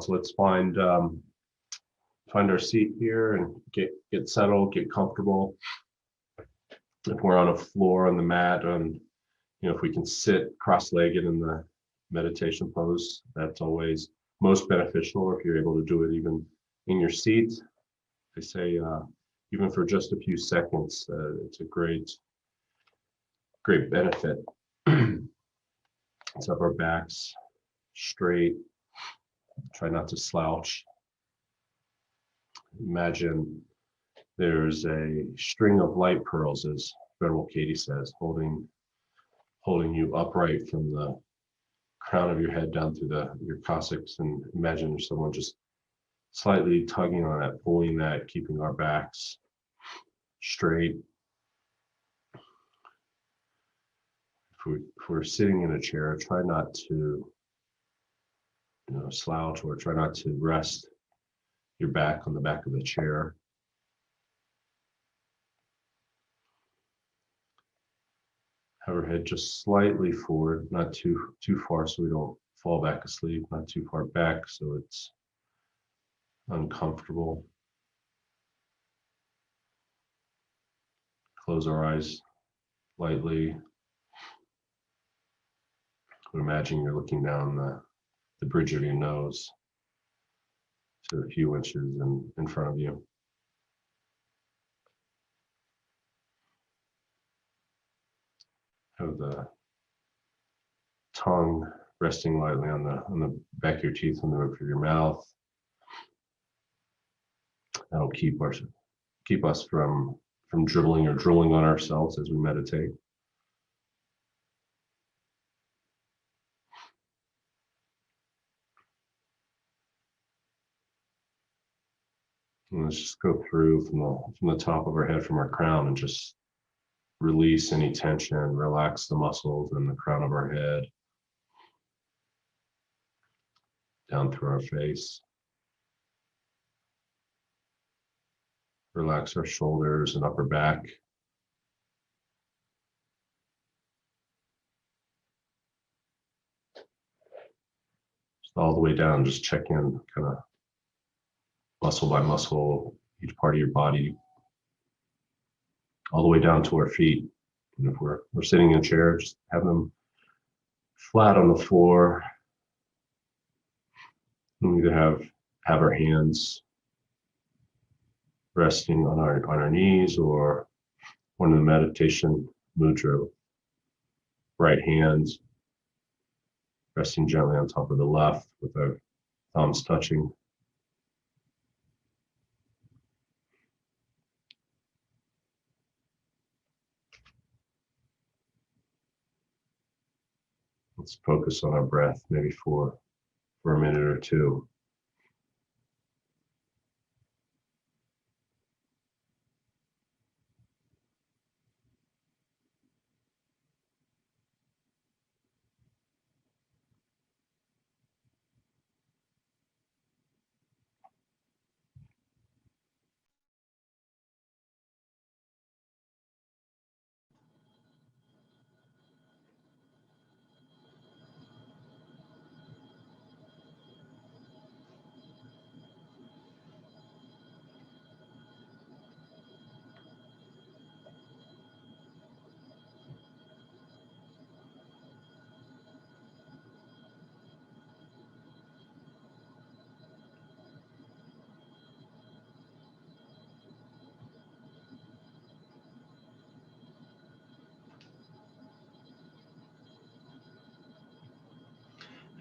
down. So let's find our seat here and get settled, get comfortable. If we're on a floor on the mat, if we can sit cross-legged in the meditation pose, that's always most beneficial. If you're able to do it even in your seat, they say even for just a few seconds, it's a great benefit. Let's have our backs straight. Try not to slouch. Imagine there's a string of light pearls, as Venerable Katie says, holding you upright from the crown of your head down through your coccyx, and imagine there's someone just slightly tugging on that, pulling that, keeping our backs straight. If we're sitting in a chair, try not to slouch, or try not to rest your back on the back of the chair. Have our head just slightly forward, not too far so we don't fall back asleep, not too far back so it's uncomfortable. Close our eyes lightly. Imagine you're looking down the bridge of your nose to a few inches in front of you. Have the tongue resting lightly on the back of your teeth and the roof of your mouth. That'll keep us from dribbling or drooling on ourselves as we meditate. And let's just go through from the top of our head, from our crown, and just release any tension, relax the muscles in the crown of our head, down through our face. Relax our shoulders and upper back. Just all the way down, just check in kind of muscle by muscle, each part of your body, all the way down to our feet. And if we're sitting in a chair, just have them flat on the floor. We either have our hands resting on our knees, or one of the meditation mudra, right hands resting gently on top of the left with our thumbs touching. Let's focus on our breath, maybe for a minute or two.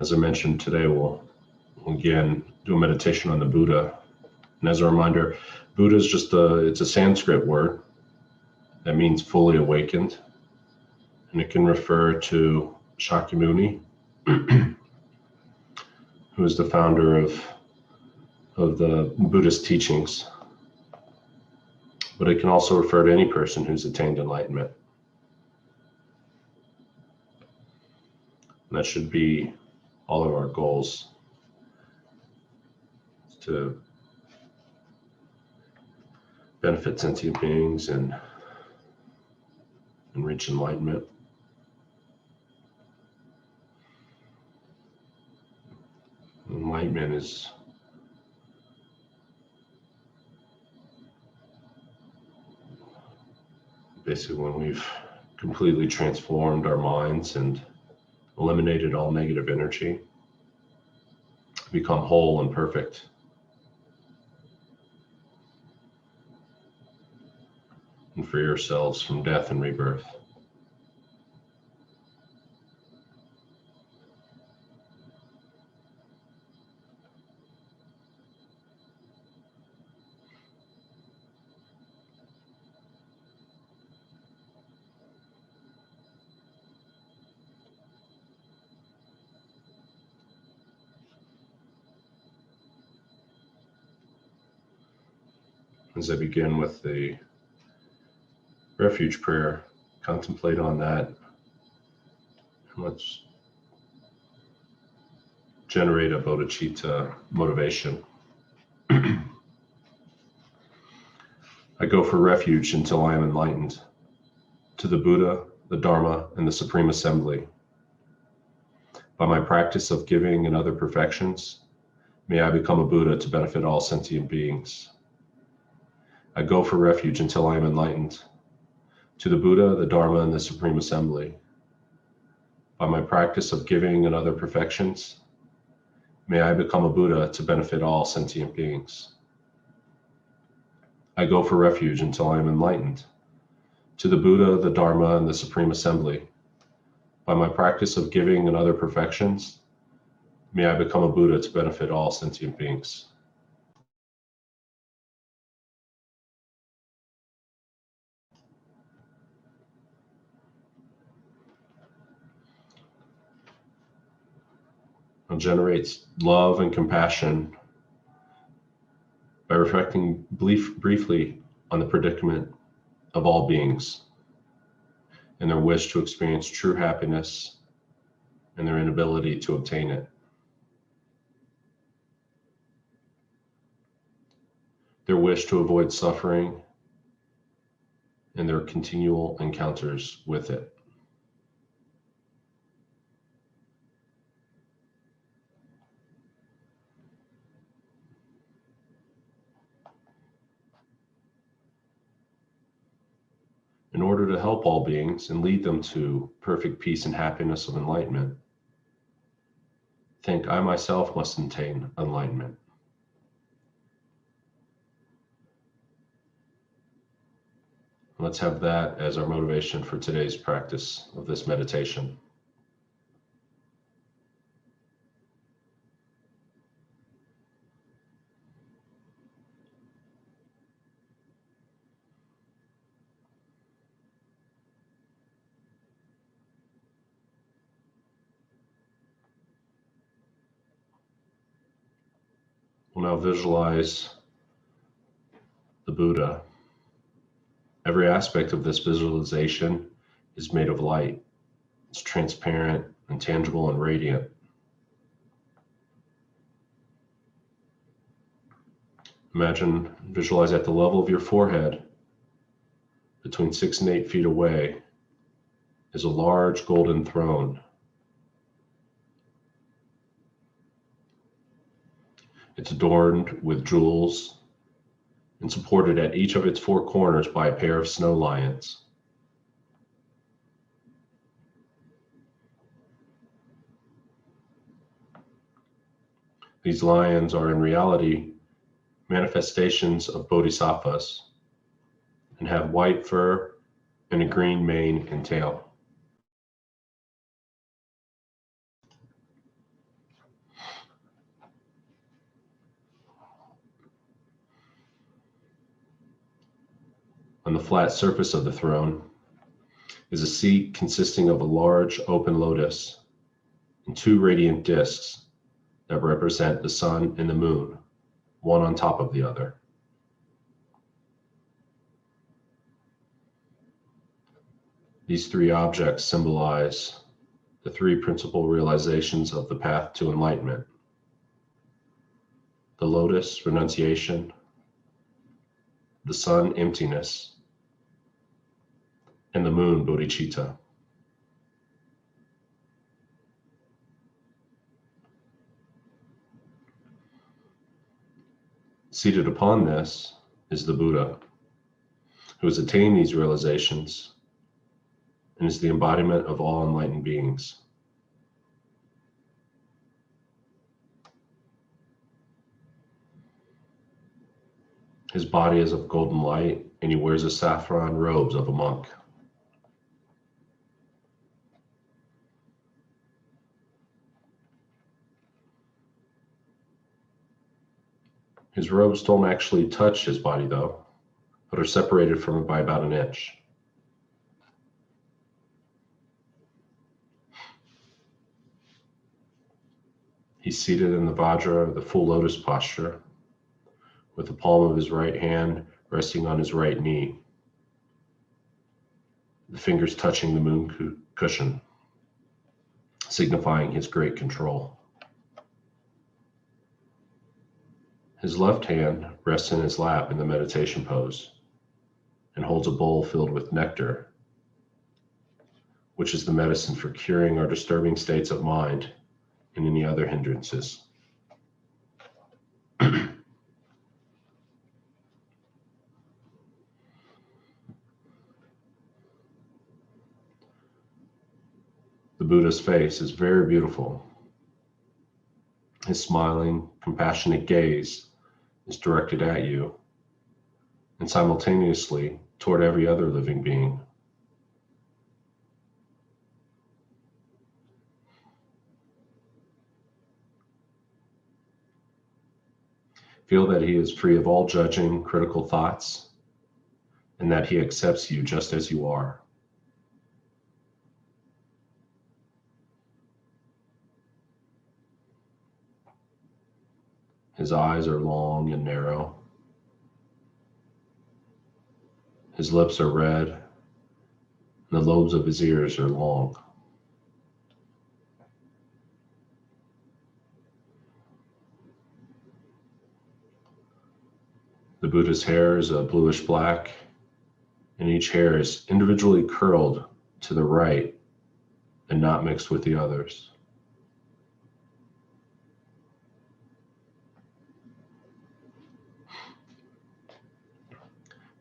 As I mentioned, today we'll again do a meditation on the Buddha. And as a reminder, Buddha is it's a Sanskrit word that means fully awakened. And it can refer to Shakyamuni, who is the founder of the Buddhist teachings. But it can also refer to any person who's attained enlightenment. And that should be all of our goals, to benefit sentient beings and reach enlightenment. Enlightenment enlightenment is basically when we've completely transformed our minds and eliminated all negative energy, become whole and perfect. And free ourselves from death and rebirth. As I begin with the refuge prayer, contemplate on that. And let's generate a bodhicitta motivation. I go for refuge until I am enlightened, to the Buddha, the Dharma, and the Supreme Assembly. By my practice of giving and other perfections, may I become a Buddha to benefit all sentient beings. I go for refuge until I am enlightened, to the Buddha, the Dharma, and the Supreme Assembly. By my practice of giving and other perfections, may I become a Buddha to benefit all sentient beings. I go for refuge until I am enlightened, to the Buddha, the Dharma, and the Supreme Assembly. By my practice of giving and other perfections, may I become a Buddha to benefit all sentient beings. It generates love and compassion by reflecting briefly on the predicament of all beings and their wish to experience true happiness and their inability to obtain it. Their wish to avoid suffering and their continual encounters with it. In order to help all beings and lead them to perfect peace and happiness of enlightenment, think I myself must attain enlightenment. Let's have that as our motivation for today's practice of this meditation. We'll now visualize the Buddha. Every aspect of this visualization is made of light. It's transparent and tangible and radiant. Imagine, visualize at the level of your forehead, between 6 and 8 feet away, is a large golden throne. It's adorned with jewels and supported at each of its 4 corners by a pair of snow lions. These lions are in reality manifestations of bodhisattvas and have white fur and a green mane and tail. On the flat surface of the throne is a seat consisting of a large open lotus and 2 radiant discs that represent the sun and the moon, one on top of the other. These 3 objects symbolize the 3 principal realizations of the path to enlightenment: the lotus, renunciation; the sun, emptiness; and the moon, bodhicitta. Seated upon this is the Buddha, who has attained these realizations and is the embodiment of all enlightened beings. His body is of golden light, and he wears the saffron robes of a monk. His robes don't actually touch his body, though, but are separated from it by about an inch. He's seated in the Vajra, the full lotus posture, with the palm of his right hand resting on his right knee, the fingers touching the moon cushion, signifying his great control. His left hand rests in his lap in the meditation pose and holds a bowl filled with nectar, which is the medicine for curing our disturbing states of mind and any other hindrances. The Buddha's face is very beautiful. His smiling, compassionate gaze is directed at you and simultaneously toward every other living being. Feel that he is free of all judging, critical thoughts, and that he accepts you just as you are. His eyes are long and narrow. His lips are red, and the lobes of his ears are long. The Buddha's hair is a bluish black, and each hair is individually curled to the right and not mixed with the others.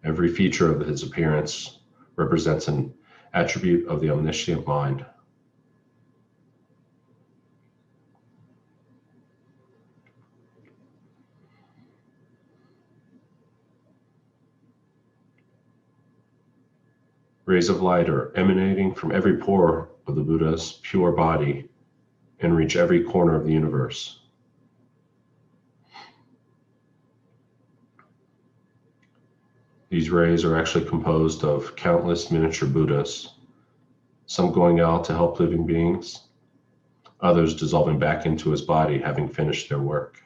Every feature of his appearance represents an attribute of the omniscient mind. Rays of light are emanating from every pore of the Buddha's pure body and reach every corner of the universe. These rays are actually composed of countless miniature Buddhas, some going out to help living beings, others dissolving back into his body having finished their work.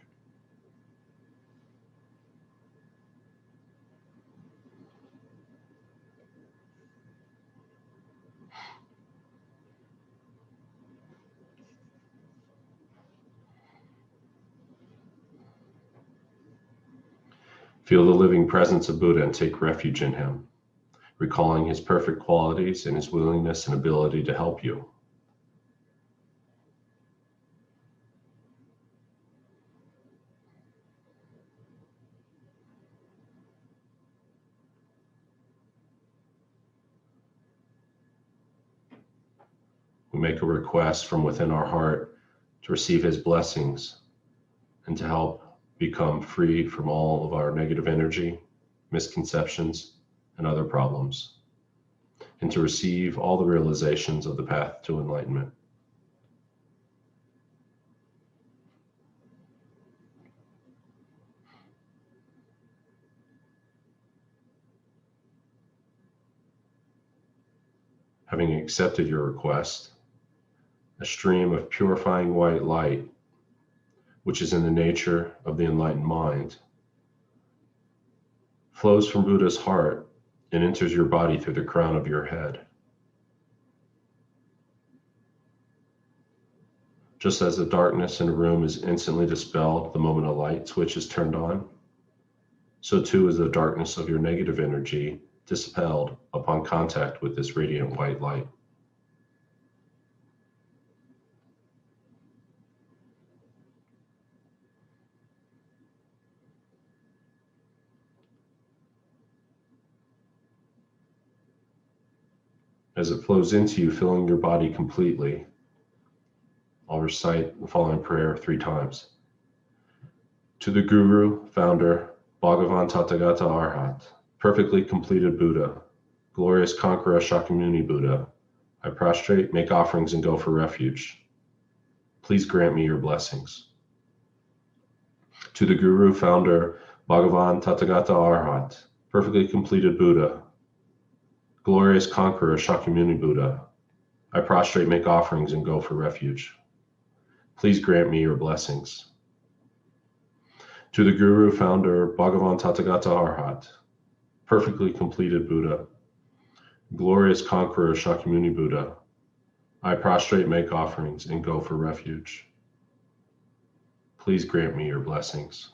Feel the living presence of Buddha and take refuge in him, recalling his perfect qualities and his willingness and ability to help you. We make a request from within our heart to receive his blessings and to help become free from all of our negative energy, misconceptions, and other problems, and to receive all the realizations of the path to enlightenment. Having accepted your request, a stream of purifying white light, which is in the nature of the enlightened mind, flows from Buddha's heart and enters your body through the crown of your head. Just as the darkness in a room is instantly dispelled the moment a light switch is turned on, so too is the darkness of your negative energy dispelled upon contact with this radiant white light. As it flows into you, filling your body completely, I'll recite the following prayer 3 times. To the Guru, Founder, Bhagavan Tathagata Arhat, perfectly completed Buddha, glorious conqueror Shakyamuni Buddha, I prostrate, make offerings, and go for refuge. Please grant me your blessings. To the Guru, Founder, Bhagavan Tathagata Arhat, perfectly completed Buddha, glorious conqueror Shakyamuni Buddha, I prostrate, make offerings, and go for refuge. Please grant me your blessings. To the Guru, Founder, Bhagavan Tathagata Arhat, perfectly completed Buddha, glorious conqueror Shakyamuni Buddha, I prostrate, make offerings, and go for refuge. Please grant me your blessings.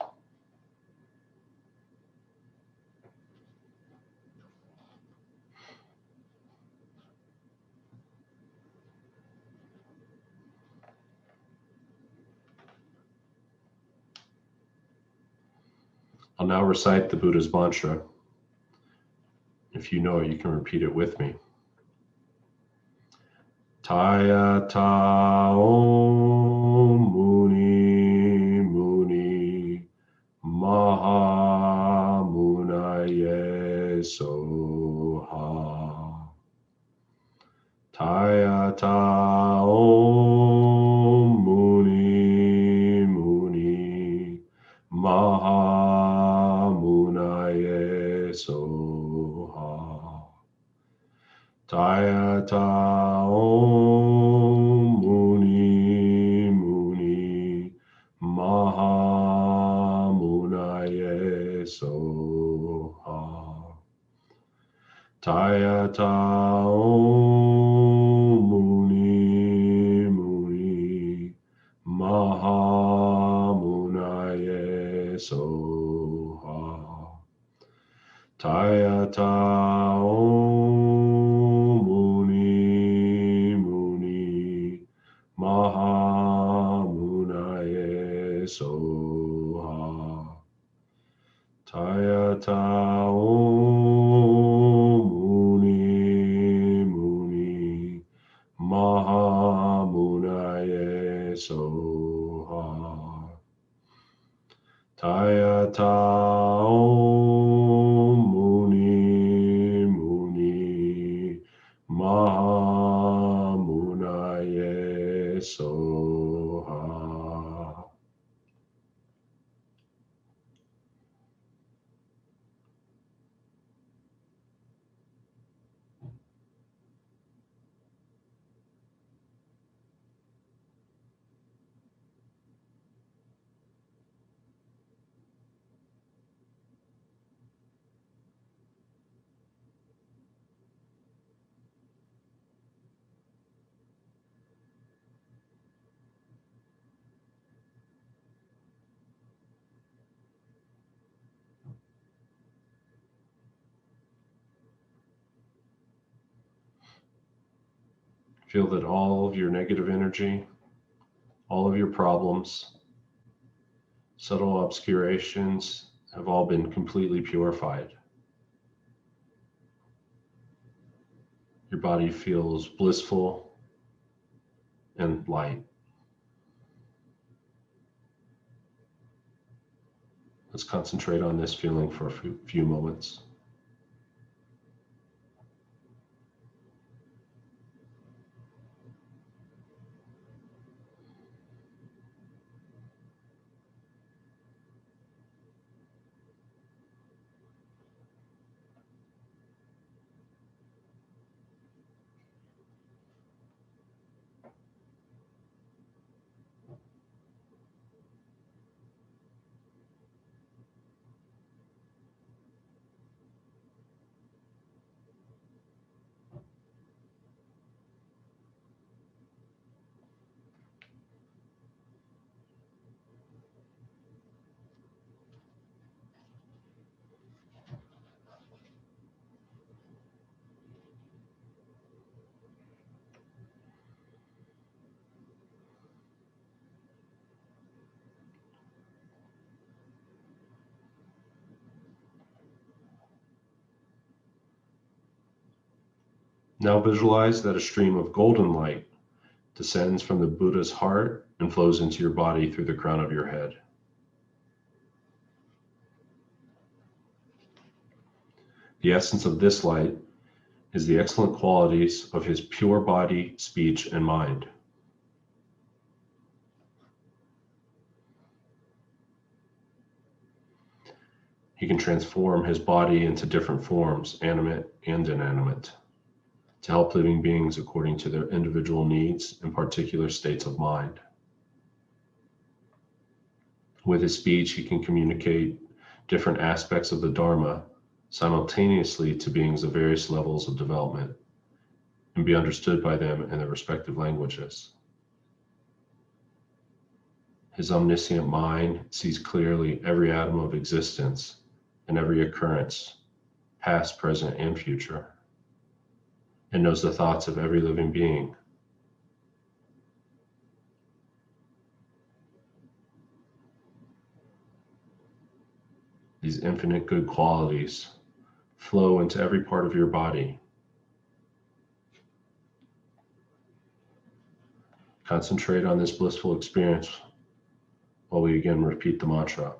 I'll now recite the Buddha's mantra. If you know it, you can repeat it with me. Taya ta om muni muni maha munaye soha. Taya ta om muni muni maha munaye soha. Taya ta om muni muni maha munaye soha. Taya ta om muni muni maha munaye soha. Taya ta om muni muni maha munaye soha. Taya ta om muni muni maha munaye soha. Taya ta om muni muni maha munaye soha. Feel that all of your negative energy, all of your problems, subtle obscurations have all been completely purified. Your body feels blissful and light. Let's concentrate on this feeling for a few moments. Now visualize that a stream of golden light descends from the Buddha's heart and flows into your body through the crown of your head. The essence of this light is the excellent qualities of his pure body, speech, and mind. He can transform his body into different forms, animate and inanimate, to help living beings according to their individual needs and particular states of mind. With his speech, he can communicate different aspects of the Dharma simultaneously to beings of various levels of development and be understood by them in their respective languages. His omniscient mind sees clearly every atom of existence and every occurrence, past, present, and future, and knows the thoughts of every living being. These infinite good qualities flow into every part of your body. Concentrate on this blissful experience while we again repeat the mantra.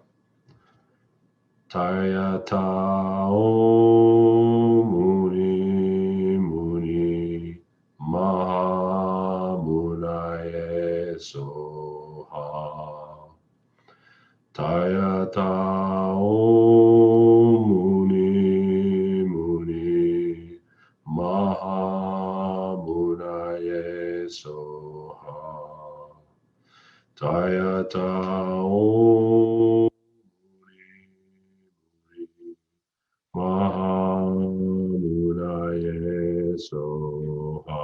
Tayata Om Muni Muni Maha Munaye Soha. Tayata Om Muni Muni Maha Munaye Soha. Tayata Om Maha Munaye Soha.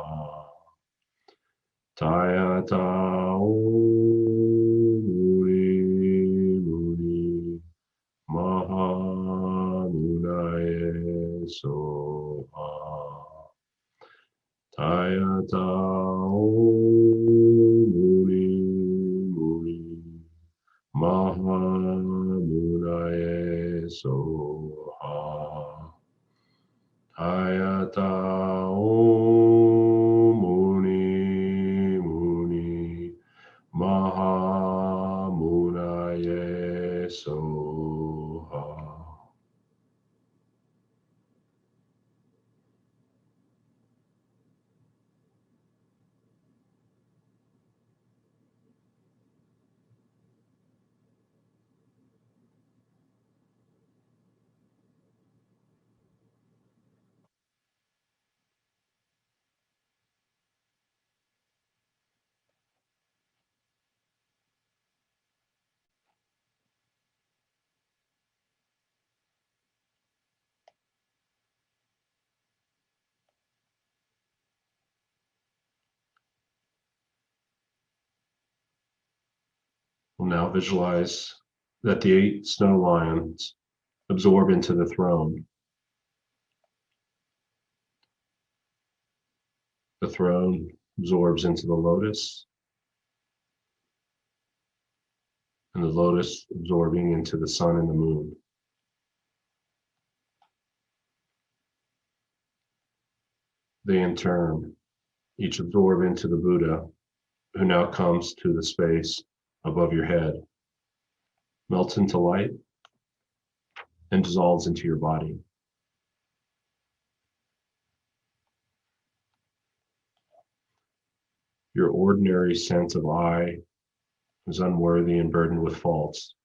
Tayata Om Muni Maha Munaye Soha. Tayata Om Muni Maha Munaye Soha. Tayata Om Muni Maha Munaye Soha. We'll now visualize that the 8 snow lions absorb into the throne. The throne absorbs into the lotus, and the lotus absorbing into the sun and the moon. They in turn each absorb into the Buddha, who now comes to the space above your head, melts into light, and dissolves into your body. Your ordinary sense of I is unworthy and burdened with faults,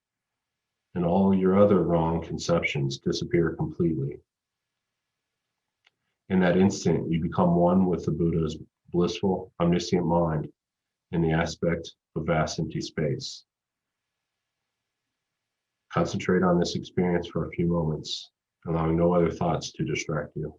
and all your other wrong conceptions disappear completely. In that instant, you become one with the Buddha's blissful, omniscient mind in the aspect of vast empty space. Concentrate on this experience for a few moments, allowing no other thoughts to distract you.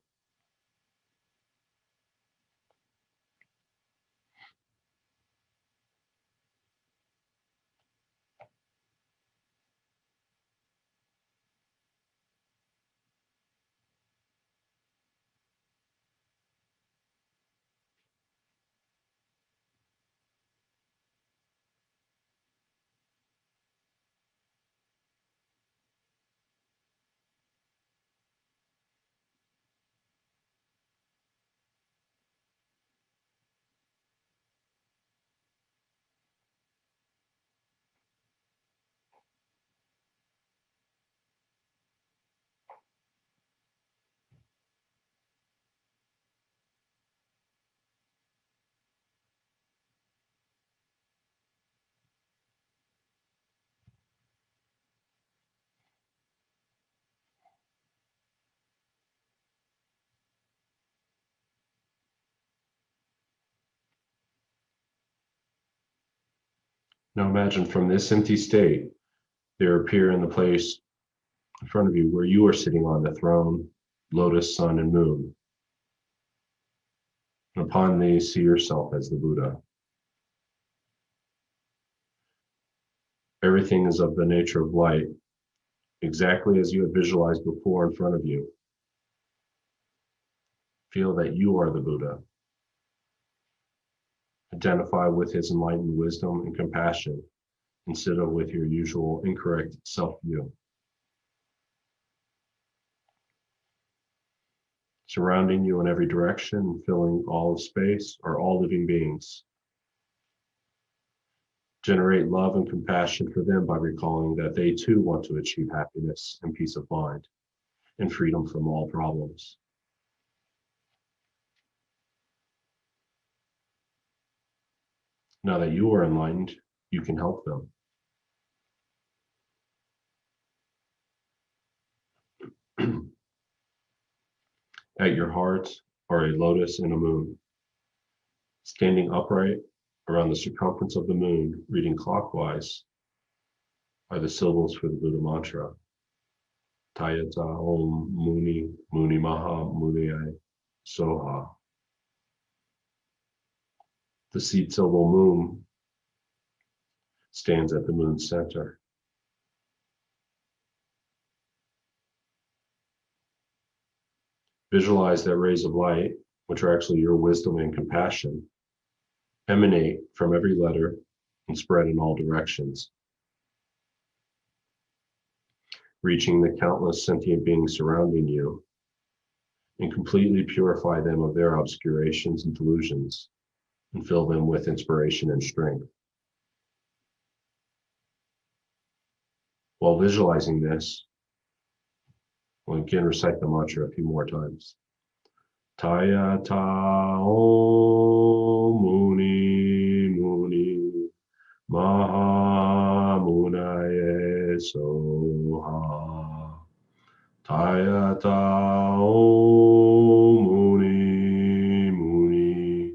Now imagine from this empty state, there appear in the place in front of you where you are sitting on the throne, lotus, sun, and moon. And upon these, see yourself as the Buddha. Everything is of the nature of light, exactly as you had visualized before in front of you. Feel that you are the Buddha. Identify with his enlightened wisdom and compassion instead of with your usual incorrect self-view. Surrounding you in every direction, filling all of space, are all living beings. Generate love and compassion for them by recalling that they too want to achieve happiness and peace of mind and freedom from all problems. Now that you are enlightened, you can help them. At your heart are a lotus and a moon. Standing upright around the circumference of the moon, reading clockwise, are the syllables for the Buddha mantra. Tayata Om Muni Muni Maha Muni Soha. The seed syllable moon stands at the moon's center. Visualize that rays of light, which are actually your wisdom and compassion, emanate from every letter and spread in all directions, reaching the countless sentient beings surrounding you, and completely purify them of their obscurations and delusions, and fill them with inspiration and strength. While visualizing this, we'll again recite the mantra a few more times. Tayata Om Muni Muni Maha Munaye Soha. Tayata Om Muni Muni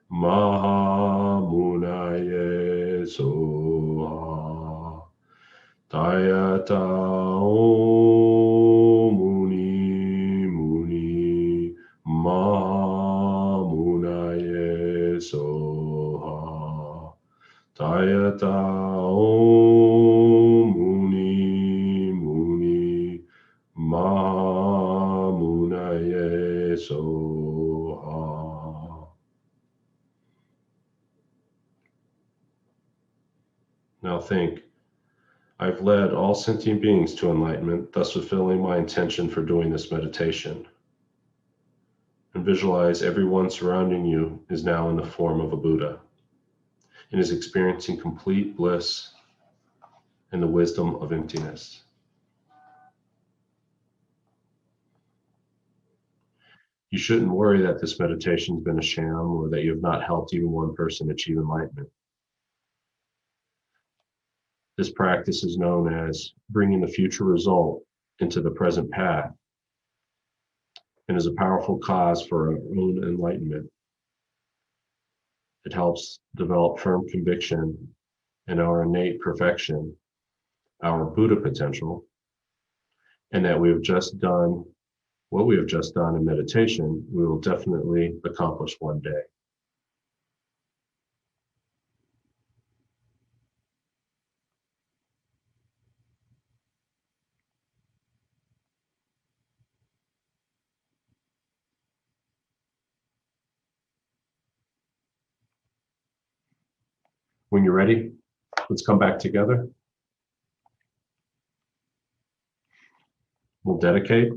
Maha Munaye Soha. Tayata Om Muni Muni Maha Munaye Soha. Tayata Om Muni Muni Maha Munaye Soha. Now think, I've led all sentient beings to enlightenment, thus fulfilling my intention for doing this meditation. And visualize everyone surrounding you is now in the form of a Buddha and is experiencing complete bliss and the wisdom of emptiness. You shouldn't worry that this meditation has been a sham or that you have not helped even one person achieve enlightenment. This practice is known as bringing the future result into the present path and is a powerful cause for our own enlightenment. It helps develop firm conviction in our innate perfection, our Buddha potential, and that we have just done what we have just done in meditation, we will definitely accomplish one day. When you're ready, let's come back together. We'll dedicate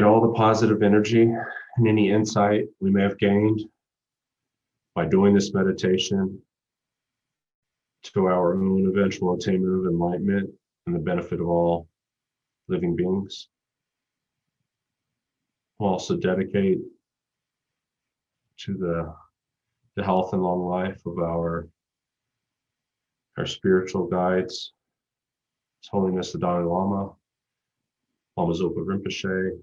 all the positive energy and any insight we may have gained by doing this meditation to our own eventual attainment of enlightenment and the benefit of all living beings. We'll also dedicate to the health and long life of our spiritual guides, His Holiness the Dalai Lama, Lama Zopa Rinpoche,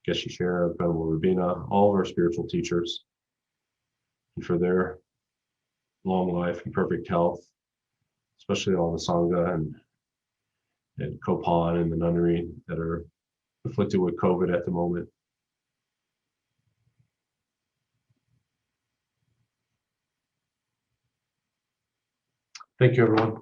Geshe Shera, Venerable Rabina, all of our spiritual teachers, and for their long life and perfect health, especially all the Sangha and Kopan and the nunnery that are afflicted with COVID at the moment. Thank you, everyone.